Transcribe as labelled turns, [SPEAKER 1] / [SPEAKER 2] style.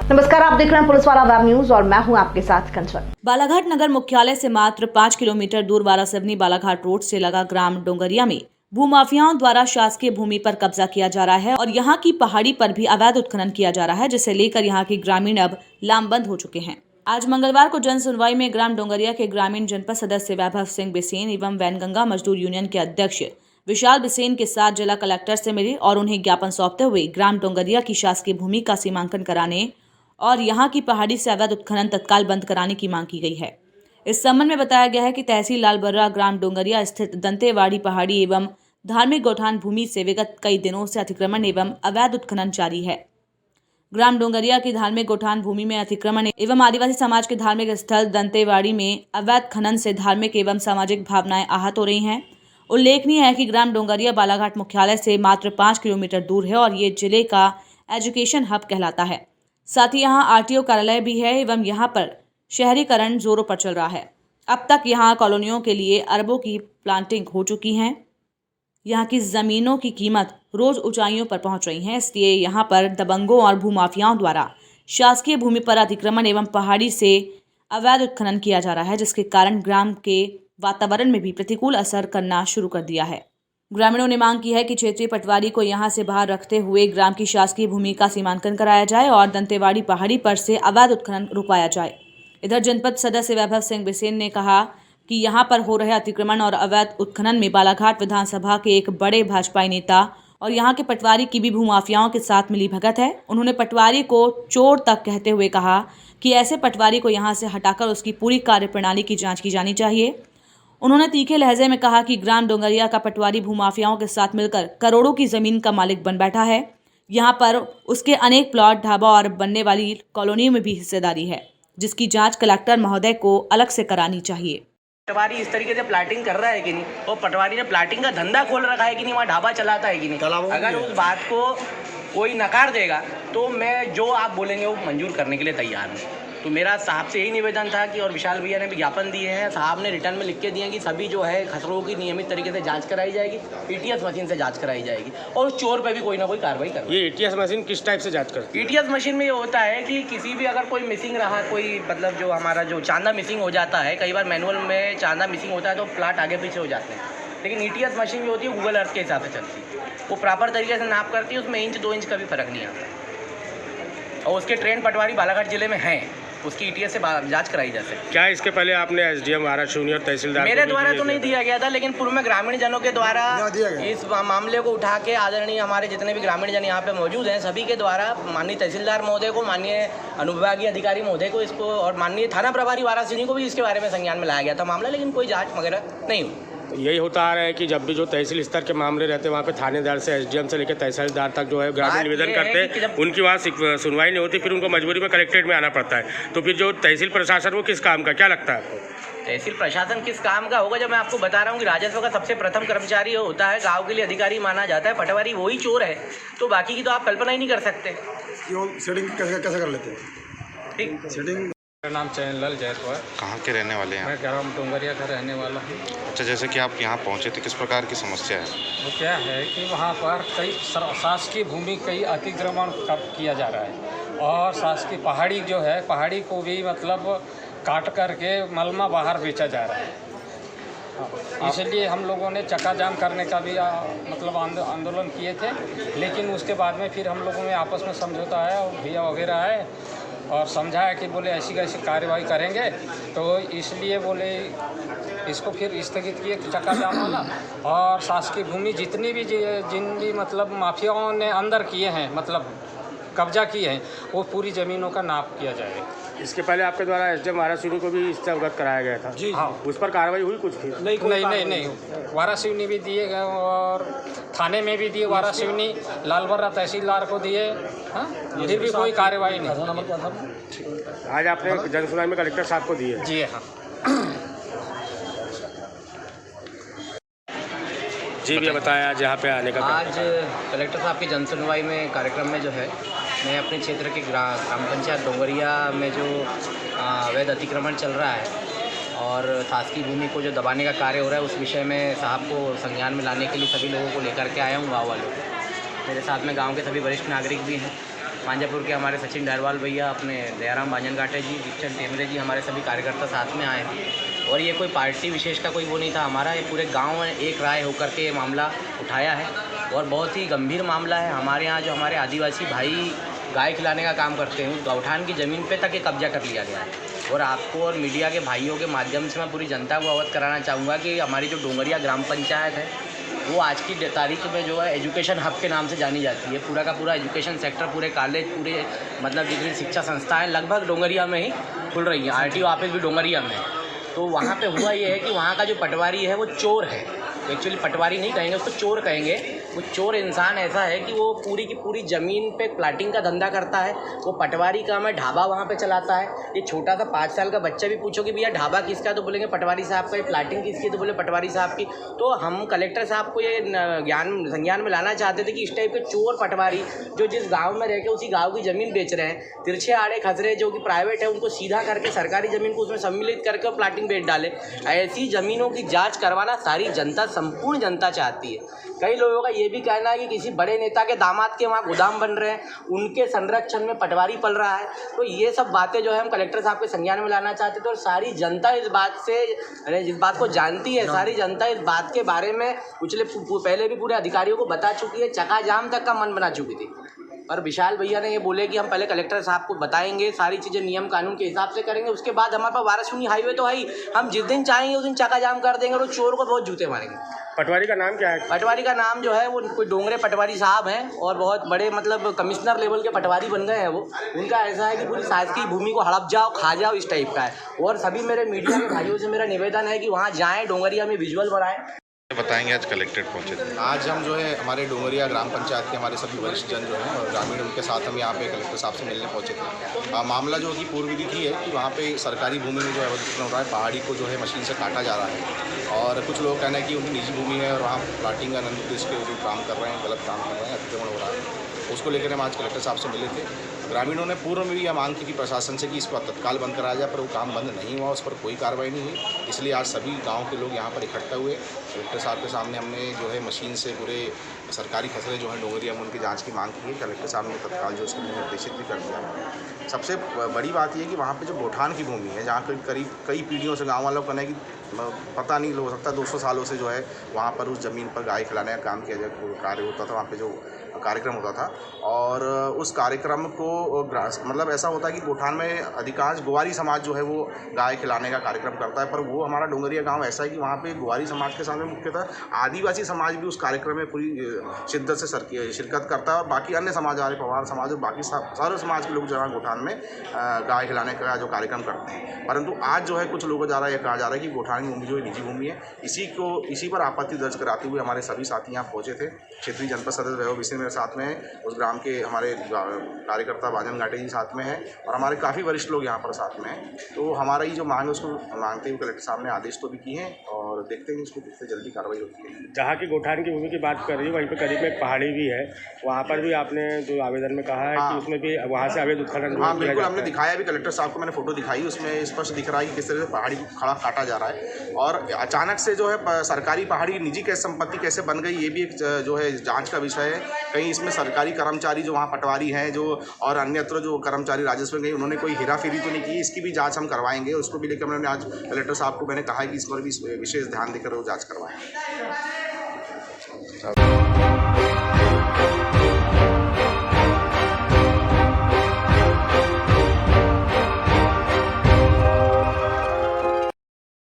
[SPEAKER 1] नमस्कार, आप देख रहे हैं पुलिस वाला वेब न्यूज और मैं हूं आपके साथ कंचन।
[SPEAKER 2] बालाघाट नगर मुख्यालय से मात्र 5 किलोमीटर दूर वारासिवनी बालाघाट रोड से लगा ग्राम डोंगरिया में भूमाफियाओं द्वारा शासकीय भूमि पर कब्जा किया जा रहा है और यहां की पहाड़ी पर भी अवैध उत्खनन किया जा रहा है, जिसे लेकर यहां के ग्रामीण अब लामबंद हो चुके हैं। आज मंगलवार को जन सुनवाई में ग्राम डोंगरिया के ग्रामीण जनपद सदस्य वैभव सिंह बिसेन एवं वैनगंगा मजदूर यूनियन के अध्यक्ष विशाल बिसेन के साथ जिला कलेक्टर से मिले और उन्हें ज्ञापन सौंपते हुए ग्राम डोंगरिया की शासकीय भूमि का सीमांकन कराने और यहां की पहाड़ी से अवैध उत्खनन तत्काल बंद कराने की मांग की गई है। इस संबंध में बताया गया है कि तहसील लालबर्रा ग्राम डोंगरिया स्थित दंतेवाड़ी पहाड़ी एवं धार्मिक गौठान भूमि से विगत कई दिनों से अतिक्रमण एवं अवैध उत्खनन जारी है। ग्राम डोंगरिया की धार्मिक गौठान भूमि में अतिक्रमण एवं आदिवासी समाज के धार्मिक स्थल दंतेवाड़ी में अवैध खनन से धार्मिक एवं सामाजिक भावनाएं आहत हो रही हैं। उल्लेखनीय है कि ग्राम डोंगरिया बालाघाट मुख्यालय से मात्र 5 किलोमीटर दूर है और ये जिले का एजुकेशन हब कहलाता है। साथ ही यहाँ आरटीओ कार्यालय भी है एवं यहाँ पर शहरीकरण जोरों पर चल रहा है। अब तक यहाँ कॉलोनियों के लिए अरबों की प्लांटिंग हो चुकी हैं। यहाँ की ज़मीनों की कीमत रोज ऊंचाइयों पर पहुँच रही है, इसलिए यहाँ पर दबंगों और भूमाफियाओं द्वारा शासकीय भूमि पर अतिक्रमण एवं पहाड़ी से अवैध उत्खनन किया जा रहा है, जिसके कारण ग्राम के वातावरण में भी प्रतिकूल असर करना शुरू कर दिया है। ग्रामीणों ने मांग की है कि क्षेत्रीय पटवारी को यहां से बाहर रखते हुए ग्राम की शासकीय भूमि का सीमांकन कराया जाए और दंतेवाड़ी पहाड़ी पर से अवैध उत्खनन रुकवाया जाए। इधर जनपद सदस्य वैभव सिंह बिसेन ने कहा कि यहां पर हो रहे अतिक्रमण और अवैध उत्खनन में बालाघाट विधानसभा के एक बड़े भाजपाई नेता और यहां के पटवारी की भी भूमाफियाओं के साथ मिली भगत है। उन्होंने पटवारी को चोर तक कहते हुए कहा कि ऐसे पटवारी को यहां से हटाकर उसकी पूरी कार्यप्रणाली की जाँच की जानी चाहिए। उन्होंने तीखे लहजे में कहा कि ग्राम डोंगरिया का पटवारी भूमाफियाओं के साथ मिलकर करोड़ों की जमीन का मालिक बन बैठा है। यहां पर उसके अनेक प्लॉट, ढाबा और बनने वाली कॉलोनियों में भी हिस्सेदारी है, जिसकी जांच कलेक्टर महोदय को अलग से करानी चाहिए।
[SPEAKER 3] पटवारी इस तरीके से प्लाटिंग कर रहा है कि नहीं, और पटवारी ने प्लाटिंग का धंधा खोल रखा है कि नहीं, वहाँ ढाबा चलाता है कि नहीं। अगर उस बात को कोई नकार देगा तो मैं जो आप बोलेंगे वो मंजूर करने के लिए तैयार हूँ। तो मेरा साहब से यही निवेदन था कि, और विशाल भैया ने भी ज्ञापन दिए हैं, साहब ने रिटर्न में लिख के दिए हैं कि सभी जो है खसरों की नियमित तरीके से जांच कराई जाएगी, ईटीएस मशीन से जांच कराई जाएगी और उस चोर पे भी कोई ना कोई कार्रवाई करवाई।
[SPEAKER 4] ये ईटीएस मशीन किस टाइप से जांच करती है?
[SPEAKER 3] ईटीएस मशीन में ये होता है कि किसी भी अगर कोई मिसिंग रहा, कोई मतलब जो हमारा जो चांदा मिसिंग हो जाता है, कई बार मैनुअल में चांदा मिसिंग होता है तो प्लाट आगे पीछे हो जाते हैं, लेकिन ईटीएस मशीन भी होती है गूगल अर्थ के हिसाब से चलती है, वो प्रॉपर तरीके से नाप करती है, उसमें इंच 2 इंच का भी फर्क नहीं आता। और उसके ट्रेन पटवारी बालाघाट जिले में हैं, उसकी ईटीएस से जांच कराई जा सकती है।
[SPEAKER 4] क्या इसके पहले आपने एसडीएम वारासिवनी और तहसीलदार
[SPEAKER 3] मेरे द्वारा तो नहीं दिया गया था, लेकिन पूर्व में ग्रामीण जनों के द्वारा इस मामले को उठा के आदरणीय हमारे जितने भी ग्रामीण जन यहाँ पे मौजूद हैं सभी के द्वारा माननीय तहसीलदार महोदय को, माननीय अनुविभागीय अधिकारी महोदय को इसको और माननीय थाना प्रभारी वारासिवनी को भी इसके बारे में संज्ञान में लाया गया था मामला, लेकिन कोई जाँच वगैरह नहीं हुई।
[SPEAKER 4] यही होता आ रहा है कि जब भी जो तहसील स्तर के मामले रहते हैं वहाँ पे थानेदार से एसडीएम से लेकर तहसीलदार तक जो है ग्रामीण निवेदन करते हैं, उनकी वहाँ सुनवाई नहीं होती, फिर उनको मजबूरी में कलेक्ट्रेट में आना पड़ता है। तो फिर जो तहसील प्रशासन वो किस काम का, क्या लगता है आपको?
[SPEAKER 3] तहसील प्रशासन किस काम का होगा? जब मैं आपको बता रहा हूँ कि राजस्व का सबसे प्रथम कर्मचारी होता है, गाँव के लिए अधिकारी माना जाता है, पटवारी वही चोर है, तो बाकी की तो आप कल्पना ही नहीं कर सकते।
[SPEAKER 5] सेटिंग कैसे कर लेते हैं?
[SPEAKER 3] ठीक,
[SPEAKER 5] सेटिंग।
[SPEAKER 6] मेरा नाम चैनलाल जायसवाल।
[SPEAKER 7] कहाँ के रहने वाले हैं?
[SPEAKER 6] मैं ग्राम डोंगरिया का रहने वाला हूँ।
[SPEAKER 7] अच्छा, जैसे कि आप यहाँ पहुँचे थे, किस प्रकार की समस्या है?
[SPEAKER 6] वो क्या है कि वहाँ पर कई शासकीय भूमि कई अतिक्रमण किया जा रहा है और शासकीय पहाड़ी जो है, पहाड़ी को भी मतलब काट करके मलमा बाहर बेचा जा रहा है। इसलिए हम लोगों ने चक्का जाम करने का भी मतलब आंदोलन किए थे, लेकिन उसके बाद में फिर हम लोगों में आपस में समझौता आया और भैया वगैरह आए और समझाया कि बोले ऐसी कैसी कार्रवाई करेंगे, तो इसलिए बोले इसको फिर स्थगित किए चक्का जाम वाला। और शासकीय भूमि जितनी भी जिन भी मतलब माफियाओं ने अंदर किए हैं, मतलब कब्जा किए हैं, वो पूरी ज़मीनों का नाप किया जाए।
[SPEAKER 4] इसके पहले आपके द्वारा एसडीएम वारासिवनी को भी इससे अवगत कराया गया था
[SPEAKER 6] जी हाँ।
[SPEAKER 4] उस पर कार्रवाई हुई कुछ?
[SPEAKER 6] नहीं, वारासिवनी भी दिए गए और थाने में भी दिए, वारासिवनी लालबर्रा तहसीलदार को दिए, हाँ, फिर भी कोई कार्रवाई नहीं।
[SPEAKER 4] आज आपने जनसुनवाई में कलेक्टर साहब को दिए?
[SPEAKER 6] जी हाँ।
[SPEAKER 4] जी भैया बताया आज यहाँ पे आने का?
[SPEAKER 3] आज कलेक्टर साहब की जनसुनवाई में कार्यक्रम में जो है मैं अपने क्षेत्र के ग्राम पंचायत डोंगरिया में जो अवैध अतिक्रमण चल रहा है और शासकीय भूमि को जो दबाने का कार्य हो रहा है उस विषय में साहब को संज्ञान में लाने के लिए सभी लोगों को लेकर के आया हूँ, गाँव वालों को। मेरे साथ में गाँव के सभी वरिष्ठ नागरिक भी हैं मांझापुर के हमारे सचिन डरवाल भैया, अपने दयाराम बांजनघाटे जी, दीक्षण टेमरे जी, हमारे सभी कार्यकर्ता साथ में आए थे। और ये कोई पार्टी विशेष का कोई वो नहीं था हमारा, ये पूरे गांव में एक राय होकर के ये मामला उठाया है और बहुत ही गंभीर मामला है। हमारे यहाँ जो हमारे आदिवासी भाई गाय खिलाने का काम करते हैं, उस गौठान की ज़मीन पे तक ये कब्जा कर लिया गया है। और आपको और मीडिया के भाइयों के माध्यम से मैं पूरी जनता को अवगत कराना चाहूँगा कि हमारी जो डोंगरिया ग्राम पंचायत है वो आज की तारीख में जो है एजुकेशन हब के नाम से जानी जाती है। पूरा का पूरा एजुकेशन सेक्टर, पूरे कॉलेज, पूरे मतलब जितनी शिक्षा संस्थाएं लगभग डोंगरिया में ही खुल रही हैं। आरटीओ ऑफिस भी डोंगरिया में है। तो वहाँ पे हुआ ये है कि वहाँ का जो पटवारी है वो चोर है। एक्चुअली पटवारी नहीं कहेंगे उसको, चोर कहेंगे। वो चोर इंसान ऐसा है कि वो पूरी की पूरी ज़मीन पे प्लाटिंग का धंधा करता है। वो पटवारी का मैं ढाबा वहाँ पे चलाता है। ये छोटा सा 5 साल का बच्चा भी पूछो कि भैया ढाबा किसका, तो बोलेंगे पटवारी साहब का। ये प्लाटिंग किसकी, तो बोले पटवारी साहब की। तो हम कलेक्टर साहब को ये संज्ञान में लाना चाहते थे कि इस टाइप के चोर पटवारी जो जिस गाँव में रह के उसी गाँव की ज़मीन बेच रहे हैं, तिरछे आड़े खसरे जो कि प्राइवेट है, उनको सीधा करके सरकारी ज़मीन को उसमें सम्मिलित करके और प्लाटिंग बेच डाले। ऐसी ज़मीनों की जाँच करवाना सारी जनता, संपूर्ण जनता चाहती है। कई लोगों का ये भी कहना है कि किसी बड़े नेता के दामाद के वहाँ गोदाम बन रहे हैं, उनके संरक्षण में पटवारी पल रहा है। तो ये सब बातें जो है हम कलेक्टर साहब के संज्ञान में लाना चाहते थे। और सारी जनता इस बात से, जिस बात को जानती है, सारी जनता इस बात के बारे में पहले भी पूरे अधिकारियों को बता चुकी है। चकाजाम तक का मन बना चुकी थी। पर विशाल भैया ने ये बोले कि हम पहले कलेक्टर साहब को बताएंगे, सारी चीज़ें नियम कानून के हिसाब से करेंगे, उसके बाद हमारे पास वाराणसी हाईवे तो है ही, हम जिस दिन चाहेंगे उस दिन चकाजाम कर देंगे और चोर को बहुत जूते मारेंगे।
[SPEAKER 4] पटवारी का नाम क्या है?
[SPEAKER 3] पटवारी का नाम जो है वो कोई डोंगरे पटवारी साहब हैं और बहुत बड़े मतलब कमिश्नर लेवल के पटवारी बन गए हैं वो। उनका ऐसा है कि पूरी शासकीय भूमि को हड़प जाओ, खा जाओ, इस टाइप का है। और सभी मेरे मीडिया के भाइयों से मेरा निवेदन है कि वहाँ जाएँ, डोंगरिया में विजुअल बनाएं।
[SPEAKER 7] बताएंगे आज कलेक्ट्रेट पहुंचे थे।
[SPEAKER 5] आज हम जो है हमारे डोंगरिया ग्राम पंचायत के हमारे सभी वरिष्ठ जन जो हैं और ग्रामीण, उनके साथ हम यहाँ पे कलेक्टर साहब से मिलने पहुंचे थे। मामला जो कि पूर्व विधि थी है कि वहाँ पे सरकारी भूमि में जो है अवैध हो रहा है, पहाड़ी को जो है मशीन से काटा जा रहा है और कुछ लोग कहना है कि उनकी निजी भूमि है और वहाँ प्लाटिंग का अनुदेश के जो काम कर रहे हैं, गलत काम कर रहे हैं, अतिक्रमण हो रहा है। उसको लेकर हम आज कलेक्टर साहब से मिले थे। ग्रामीणों ने पूर्व में भी यह मांग की प्रशासन से कि इसको तत्काल बंद कराया जाए, पर वो काम बंद नहीं हुआ, उस पर कोई कार्रवाई नहीं हुई। इसलिए आज सभी गांव के लोग यहाँ पर इकट्ठा हुए। कलेक्टर साहब के सामने हमने जो है मशीन से पूरे सरकारी खसरे जो हैं डोंगरिया में उनकी जांच की मांग की है। कलेक्टर साहब ने तत्काल जो उसको निर्देशित भी कर दिया है। सबसे बड़ी बात यह है कि वहाँ पे जो गौठान की भूमि है, जहाँ करीब कई पीढ़ियों से गाँव वालों को कहना है कि पता नहीं हो सकता 200 सालों से जो है वहाँ पर उस ज़मीन पर गाय खिलाने का काम किया जाए, कार्य होता था, वहाँ पे जो कार्यक्रम होता था। और उस कार्यक्रम को मतलब ऐसा होता है कि गौठान में अधिकांश ग्वारी समाज जो है वो गाय खिलाने का कार्यक्रम करता है, पर वो हमारा डोंगरिया गांव ऐसा है कि वहाँ पे ग्वारी समाज के सामने मुख्यतः आदिवासी समाज भी उस कार्यक्रम में पूरी शिद्दत से शिरकत करता है और बाकी अन्य समाज वाले पवार समाज और बाकी सारे समाज के लोग जो है गौठान में गाय खिलाने का जो कार्यक्रम करते हैं। परंतु आज जो है कुछ लोगों द्वारा यह कहा जा रहा है कि गौठान की भूमि जो है निजी भूमि है। इसी पर आपत्ति दर्ज कराते हुए हमारे सभी साथी यहाँ पहुँचे थे। क्षेत्रीय जनपद सदस्य वैभव विषय मेरे साथ में है, उस ग्राम के हमारे कार्यकर्ता बांजनघाटे जी साथ में हैं और हमारे काफ़ी वरिष्ठ लोग यहाँ पर साथ में हैं। तो हमारा ये जो मांग है उसको मांगते हुए कलेक्टर साहब ने आदेश तो भी किए हैं और देखते हैं इसको कितने जल्दी कार्रवाई होती है।
[SPEAKER 4] जहाँ की गौठान की भूमि की बात कर रही है वहीं पर करीब में एक पहाड़ी भी है, वहाँ पर भी आपने जो आवेदन में कहा है कि उसमें भी वहाँ से अवैध उत्खनन।
[SPEAKER 5] हाँ बिल्कुल, हमने दिखाया भी कलेक्टर साहब को, मैंने फोटो दिखाई, उसमें स्पष्ट दिख रहा है कि किस तरह से पहाड़ी को खड़ा काटा जा रहा है और अचानक से जो है सरकारी पहाड़ी निजी कैसे संपत्ति कैसे बन गई, ये भी एक जो है जाँच का विषय है। कहीं इसमें सरकारी कर्मचारी जो वहाँ पटवारी हैं जो और अन्यत्र जो कर्मचारी राजस्व में गई, उन्होंने कोई हेराफेरी तो नहीं की, इसकी भी जांच हम करवाएंगे। उसको भी लेकर मैंने आज कलेक्टर साहब को मैंने कहा है कि इस पर भी विशेष ध्यान देकर वो जांच करवाएं।